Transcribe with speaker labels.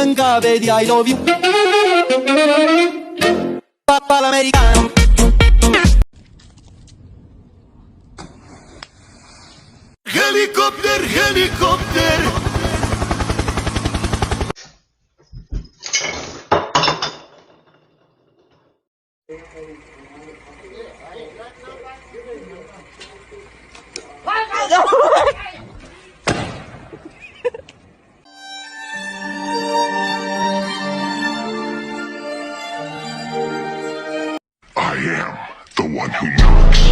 Speaker 1: nunca vedi I love you. Papà l'americano.
Speaker 2: Helikopter, helikopter.
Speaker 3: I am the one who knocks.